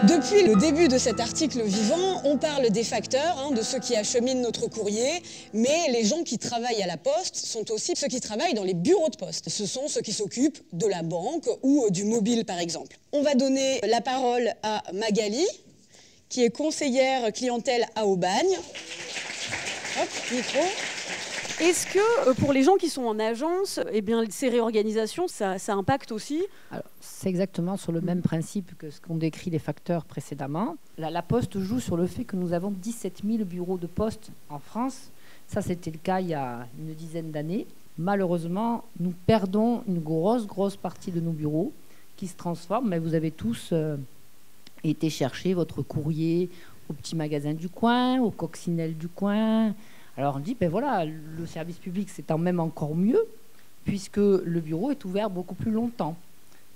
Depuis le début de cet article vivant, on parle des facteurs, de ceux qui acheminent notre courrier, mais les gens qui travaillent à la poste sont aussi ceux qui travaillent dans les bureaux de poste. Ce sont ceux qui s'occupent de la banque ou du mobile, par exemple. On va donner la parole à Magali, qui est conseillère clientèle à Aubagne. Hop, micro. Est-ce que pour les gens qui sont en agence, eh bien, ces réorganisations, ça impacte aussi? C'est exactement sur le même principe que ce qu'ont décrit les facteurs précédemment. La Poste joue sur le fait que nous avons 17 000 bureaux de poste en France. Ça, c'était le cas il y a une dizaine d'années. Malheureusement, nous perdons une grosse partie de nos bureaux qui se transforment. Mais vous avez tous été chercher votre courrier au petit magasin du coin, au coccinelle du coin. Alors on dit, ben voilà, le service public, c'est quand même encore mieux, puisque le bureau est ouvert beaucoup plus longtemps.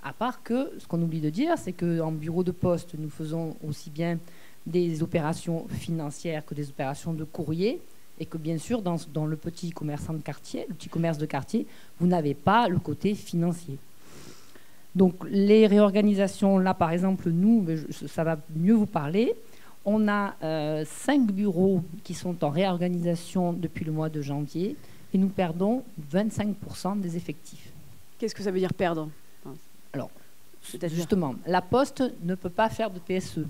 À part que, ce qu'on oublie de dire, c'est qu'en bureau de poste, nous faisons aussi bien des opérations financières que des opérations de courrier, et que bien sûr, dans le petit commerçant de quartier, le petit commerce de quartier, vous n'avez pas le côté financier. Donc les réorganisations, là par exemple, nous, ça va mieux vous parler. On a 5 bureaux qui sont en réorganisation depuis le mois de janvier et nous perdons 25% des effectifs. Qu'est-ce que ça veut dire perdre? Alors, justement, la Poste ne peut pas faire de PSE.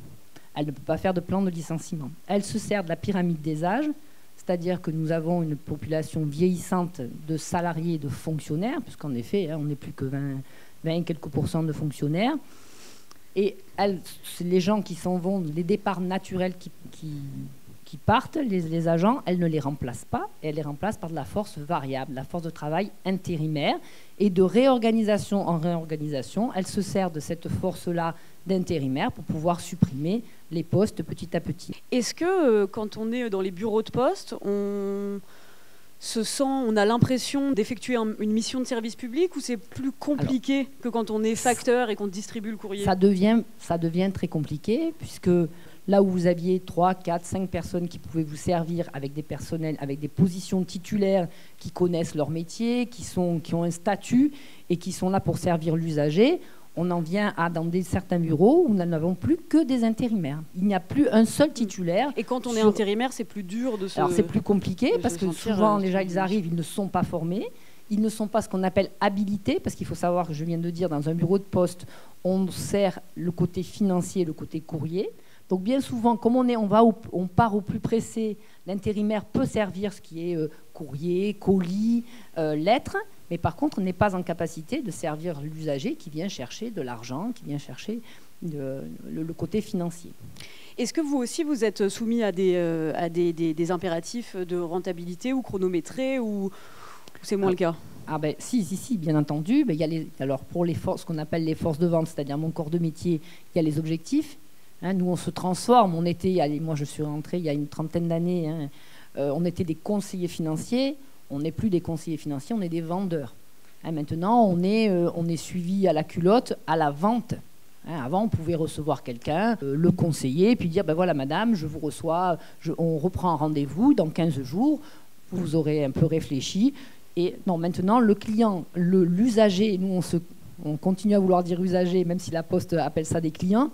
Elle ne peut pas faire de plan de licenciement. Elle se sert de la pyramide des âges, c'est-à-dire que nous avons une population vieillissante de salariés et de fonctionnaires, puisqu'en effet, on n'est plus que 20 et quelques pourcents de fonctionnaires. Et les gens qui s'en vont, les départs naturels qui partent, les agents, elle ne les remplace pas, et elle les remplace par de la force variable, la force de travail intérimaire. Et de réorganisation en réorganisation, elle se sert de cette force-là d'intérimaire pour pouvoir supprimer les postes petit à petit. Est-ce que quand on est dans les bureaux de poste, on a l'impression d'effectuer une mission de service public, ou c'est plus compliqué que quand on est facteur et qu'on distribue le courrier? Ça devient très compliqué, puisque là où vous aviez 3, 4, 5 personnes qui pouvaient vous servir avec des personnels, avec des positions titulaires, qui connaissent leur métier, qui ont un statut et qui sont là pour servir l'usager, on en vient à dans certains bureaux où nous n'avons plus que des intérimaires. Il n'y a plus un seul titulaire. Et quand on est intérimaire, c'est plus dur de se... Alors c'est plus compliqué parce que souvent les gens ils arrivent, ils ne sont pas formés, ils ne sont pas ce qu'on appelle habilités, parce qu'il faut savoir que je viens de dire, dans un bureau de poste, on sert le côté financier, le côté courrier. Donc bien souvent, comme on part au plus pressé, l'intérimaire peut servir ce qui est courrier, colis, lettres, mais par contre, on n'est pas en capacité de servir l'usager qui vient chercher de l'argent, qui vient chercher le côté financier. Est-ce que vous aussi, vous êtes soumis à des impératifs de rentabilité ou chronométrés, ou c'est moins le cas? Ah ben si, bien entendu. Ben, alors pour les forces, ce qu'on appelle les forces de vente, c'est-à-dire mon corps de métier, il y a les objectifs. Nous, on se transforme. Moi, je suis rentrée il y a une trentaine d'années. On était des conseillers financiers. On n'est plus des conseillers financiers, on est des vendeurs. Maintenant, on est suivi à la culotte, à la vente. Avant, on pouvait recevoir quelqu'un, le conseiller, puis dire, ben voilà, madame, je vous reçois, on reprend un rendez-vous dans 15 jours, vous aurez un peu réfléchi. Et non, maintenant, le client, l'usager, nous, on continue à vouloir dire usager, même si la Poste appelle ça des clients.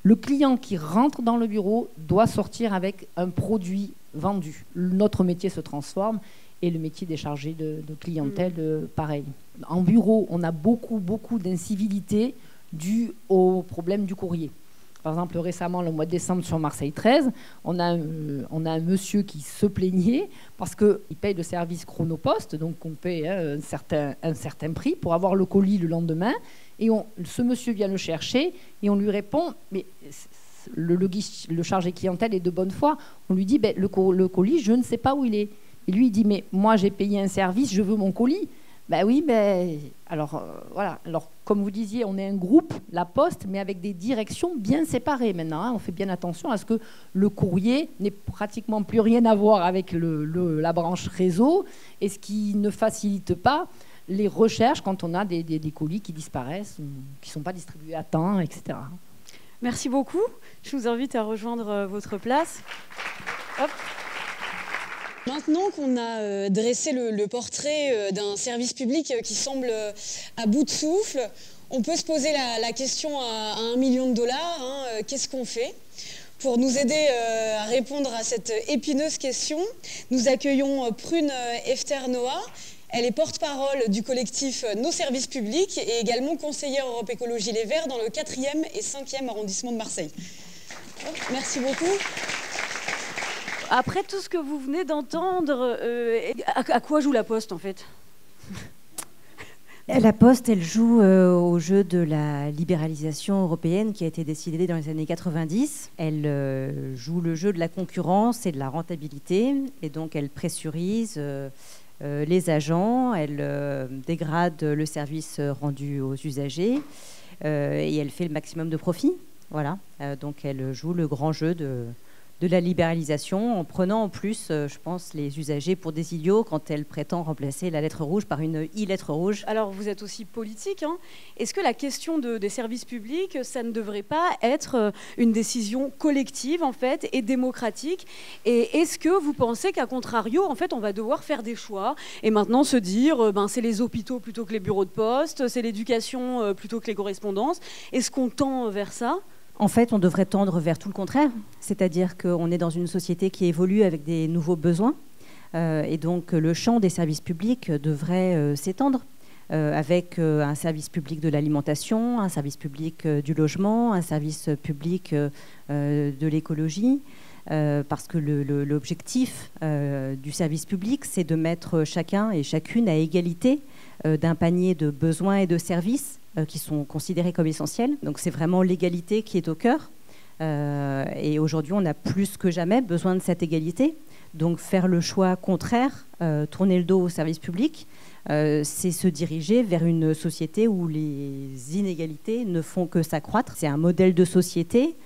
Le client qui rentre dans le bureau doit sortir avec un produit vendu. Notre métier se transforme. Et le métier des chargés de clientèle, pareil. En bureau, on a beaucoup d'incivilités dues au problème du courrier. Par exemple, récemment, le mois de décembre, sur Marseille 13, on a un monsieur qui se plaignait parce qu'il paye le service Chronopost, donc on paye un certain prix pour avoir le colis le lendemain. Et ce monsieur vient le chercher et on lui répond, mais le chargé clientèle est de bonne foi. On lui dit, ben, le colis, je ne sais pas où il est. Et lui, il dit, mais moi, j'ai payé un service, je veux mon colis. Ben oui, ben... Alors, voilà. Alors, comme vous disiez, on est un groupe, la Poste, mais avec des directions bien séparées maintenant. On fait bien attention à ce que le courrier n'ait pratiquement plus rien à voir avec la branche réseau, et ce qui ne facilite pas les recherches quand on a des colis qui disparaissent, qui ne sont pas distribués à temps, etc. Merci beaucoup. Je vous invite à rejoindre votre place. Hop. Maintenant qu'on a dressé le portrait d'un service public qui semble à bout de souffle, On peut se poser la question à $1 million, hein, qu'est-ce qu'on fait? Pour nous aider à répondre à cette épineuse question, nous accueillons Prune Efter-Noah. Elle est porte-parole du collectif Nos Services Publics et également conseillère Europe Écologie Les Verts dans le 4e et 5e arrondissement de Marseille. Merci beaucoup. Après tout ce que vous venez d'entendre, à quoi joue la Poste en fait? La Poste, elle joue au jeu de la libéralisation européenne qui a été décidée dans les années 90. Elle joue le jeu de la concurrence et de la rentabilité. Et donc, elle pressurise les agents, elle dégrade le service rendu aux usagers et elle fait le maximum de profit. Voilà. Donc, elle joue le grand jeu de la libéralisation en prenant en plus, je pense, les usagers pour des idiots quand elle prétend remplacer la lettre rouge par une i-lettre rouge. Alors vous êtes aussi politique, hein. Est-ce que la question des services publics, ça ne devrait pas être une décision collective en fait et démocratique? Et est-ce que vous pensez qu'à contrario, en fait, on va devoir faire des choix et maintenant se dire, c'est les hôpitaux plutôt que les bureaux de poste, c'est l'éducation plutôt que les correspondances? Est-ce qu'on tend vers ça? En fait, on devrait tendre vers tout le contraire, c'est-à-dire qu'on est dans une société qui évolue avec des nouveaux besoins et donc le champ des services publics devrait s'étendre avec un service public de l'alimentation, un service public du logement, un service public de l'écologie, parce que l'objectif du service public, c'est de mettre chacun et chacune à égalité d'un panier de besoins et de services qui sont considérés comme essentiels. Donc c'est vraiment l'égalité qui est au cœur. Et aujourd'hui, on a plus que jamais besoin de cette égalité. Donc faire le choix contraire, tourner le dos au service public, c'est se diriger vers une société où les inégalités ne font que s'accroître. C'est un modèle de société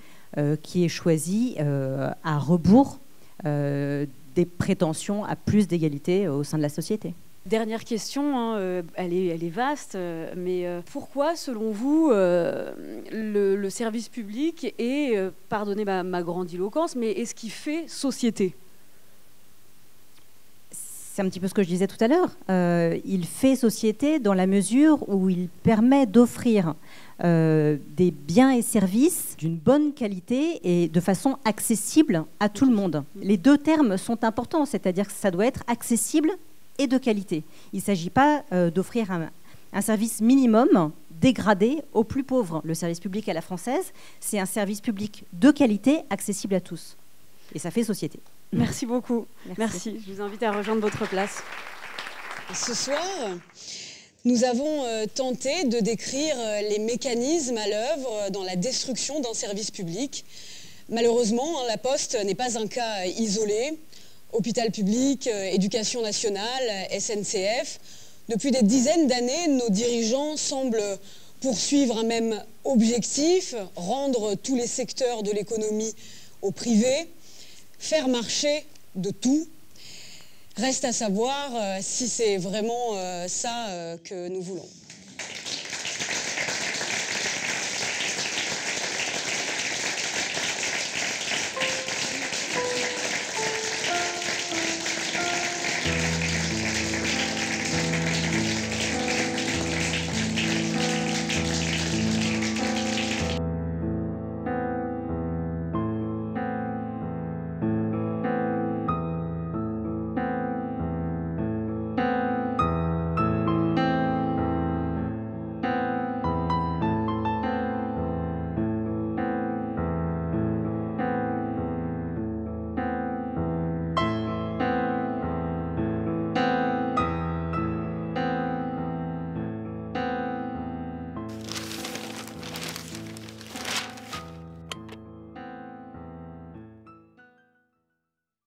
qui est choisi à rebours des prétentions à plus d'égalité au sein de la société. Dernière question, hein, elle est vaste, mais pourquoi, selon vous, le service public est, pardonnez ma grandiloquence, mais est ce qui fait société? C'est un petit peu ce que je disais tout à l'heure. Il fait société dans la mesure où il permet d'offrir des biens et services d'une bonne qualité et de façon accessible à tout le monde. Les deux termes sont importants, c'est-à-dire que ça doit être accessible et de qualité. Il ne s'agit pas d'offrir un service minimum dégradé aux plus pauvres. Le service public à la française, c'est un service public de qualité accessible à tous. Et ça fait société. Merci beaucoup. Merci. Je vous invite à rejoindre votre place. Ce soir, nous avons tenté de décrire les mécanismes à l'œuvre dans la destruction d'un service public. Malheureusement, la Poste n'est pas un cas isolé. Hôpital public, éducation nationale, SNCF. Depuis des dizaines d'années, nos dirigeants semblent poursuivre un même objectif, rendre tous les secteurs de l'économie au privé, faire marcher de tout. Reste à savoir si c'est vraiment ça que nous voulons.